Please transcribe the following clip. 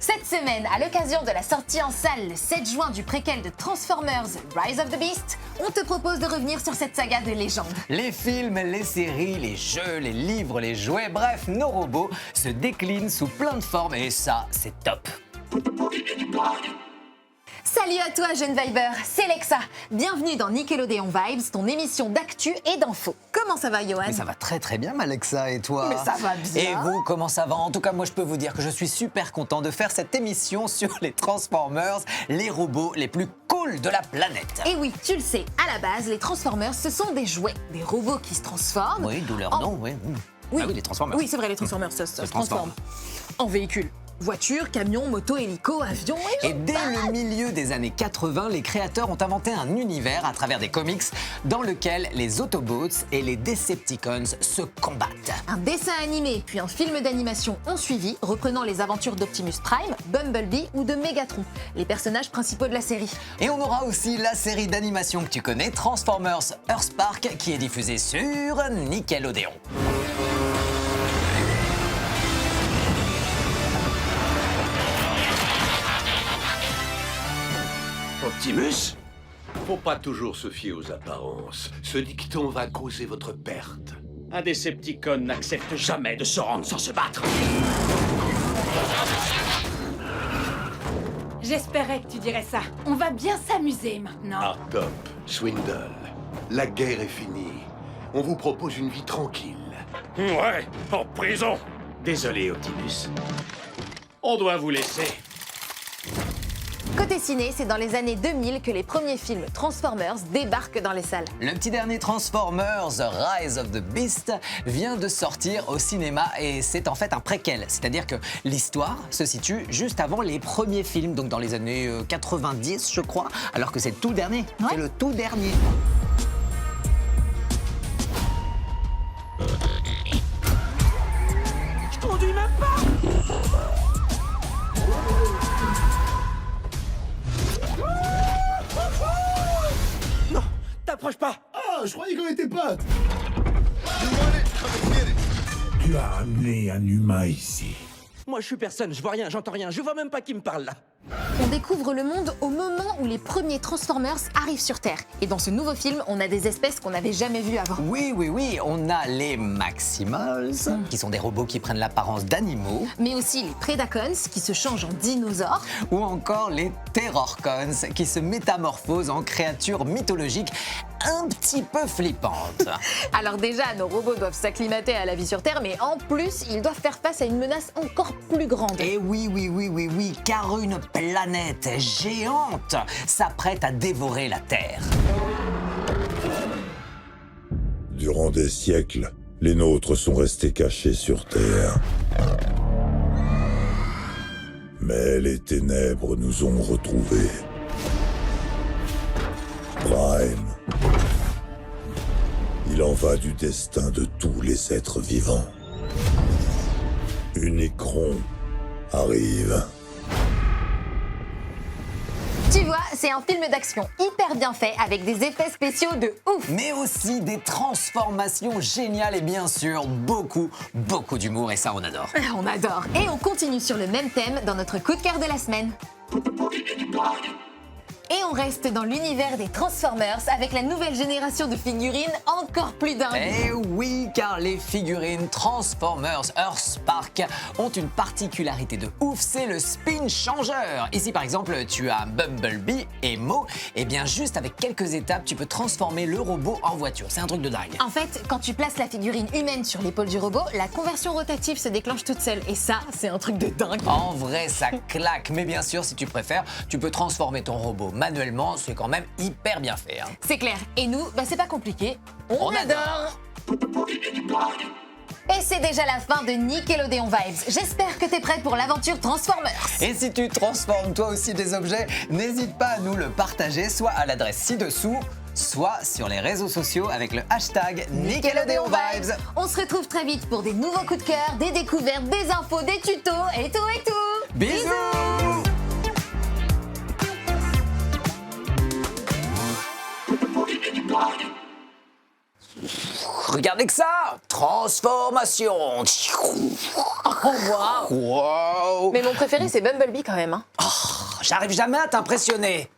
Cette semaine, à l'occasion de la sortie en salle le 7 juin du préquel de Transformers Rise of the Beast, on te propose de revenir sur cette saga de légende. Les films, les séries, les jeux, les livres, les jouets, bref, nos robots se déclinent sous plein de formes et ça, c'est top. Salut à toi jeune Viber, c'est Lexa. Bienvenue dans Nickelodeon Vibes, ton émission d'actu et d'infos. Comment ça va Johan? Mais ça va très très bien Alexa, et toi? Mais ça va bien. Et vous, comment ça va? En tout cas, moi je peux vous dire que je suis super content de faire cette émission sur les Transformers, les robots les plus cool de la planète. Et oui, tu le sais, à la base, les Transformers, ce sont des jouets, des robots qui se transforment. Oui, d'où leur nom, oui. Oui. Ah oui, les Transformers. Oui, c'est vrai, les Transformers se transforment en véhicules. Voitures, camions, motos, hélicos, avions Et dès le milieu des années 80, les créateurs ont inventé un univers à travers des comics dans lequel les Autobots et les Decepticons se combattent. Un dessin animé puis un film d'animation ont suivi, reprenant les aventures d'Optimus Prime, Bumblebee ou de Megatron, les personnages principaux de la série. Et on aura aussi la série d'animation que tu connais, Transformers Earthspark, qui est diffusée sur Nickelodeon. Optimus? Faut pas toujours se fier aux apparences. Ce dicton va causer votre perte. Un Decepticon n'accepte jamais de se rendre sans se battre. J'espérais que tu dirais ça. On va bien s'amuser maintenant. Ah, top. Swindle. La guerre est finie. On vous propose une vie tranquille. Ouais, en prison. Désolé, Optimus. On doit vous laisser. Côté ciné, c'est dans les années 2000 que les premiers films Transformers débarquent dans les salles. Le petit dernier Transformers, Rise of the Beast, vient de sortir au cinéma et c'est en fait un préquel. C'est-à-dire que l'histoire se situe juste avant les premiers films, donc dans les années 90, je crois, alors que c'est le tout dernier. Ouais. C'est le tout dernier. Je conduis même pas. Non, t'approches pas. Ah, je croyais qu'on était potes. Tu as amené un humain ici. Moi, je suis personne, je vois rien, j'entends rien, je vois même pas qui me parle là. On découvre le monde au moment où les premiers Transformers arrivent sur Terre. Et dans ce nouveau film, on a des espèces qu'on n'avait jamais vues avant. Oui, on a les Maximals, qui sont des robots qui prennent l'apparence d'animaux, Mais aussi les Predacons, qui se changent en dinosaures. ou encore les Terrorcons, qui se métamorphosent en créatures mythologiques un petit peu flippantes. Alors déjà, nos robots doivent s'acclimater à la vie sur Terre, mais en plus, ils doivent faire face à une menace encore plus grande. Et oui, car une planète géante s'apprête à dévorer la Terre. Durant des siècles, les nôtres sont restés cachés sur Terre. Mais les ténèbres nous ont retrouvés. Prime. Il en va du destin de tous les êtres vivants. Unicron arrive. Tu vois, c'est un film d'action hyper bien fait, avec des effets spéciaux de ouf. Mais aussi des transformations géniales et bien sûr beaucoup d'humour et ça on adore. On adore. Et on continue sur le même thème dans notre coup de cœur de la semaine. Et on reste dans l'univers des Transformers avec la nouvelle génération de figurines encore plus dingue. Et oui, car les figurines Transformers Earthspark ont une particularité de ouf, c'est le spin changeur. Ici par exemple, tu as Bumblebee et Mo, et bien juste avec quelques étapes, tu peux transformer le robot en voiture. C'est un truc de dingue. En fait, quand tu places la figurine humaine sur l'épaule du robot, la conversion rotative se déclenche toute seule. Et ça, c'est un truc de dingue. En vrai, ça claque, mais bien sûr, si tu préfères, tu peux transformer ton robot manuellement, c'est quand même hyper bien fait. Hein. C'est clair. Et nous, c'est pas compliqué. On adore. Et c'est déjà la fin de Nickelodeon Vibes. J'espère que t'es prête pour l'aventure Transformers. Et si tu transformes toi aussi des objets, n'hésite pas à nous le partager, soit à l'adresse ci-dessous, soit sur les réseaux sociaux avec le hashtag Nickelodeon Vibes. On se retrouve très vite pour des nouveaux coups de cœur, des découvertes, des infos, des tutos et tout. Bisous. Regardez que ça! transformation. Au revoir. Wow. Mais mon préféré, c'est Bumblebee quand même. Hein. J'arrive jamais à t'impressionner.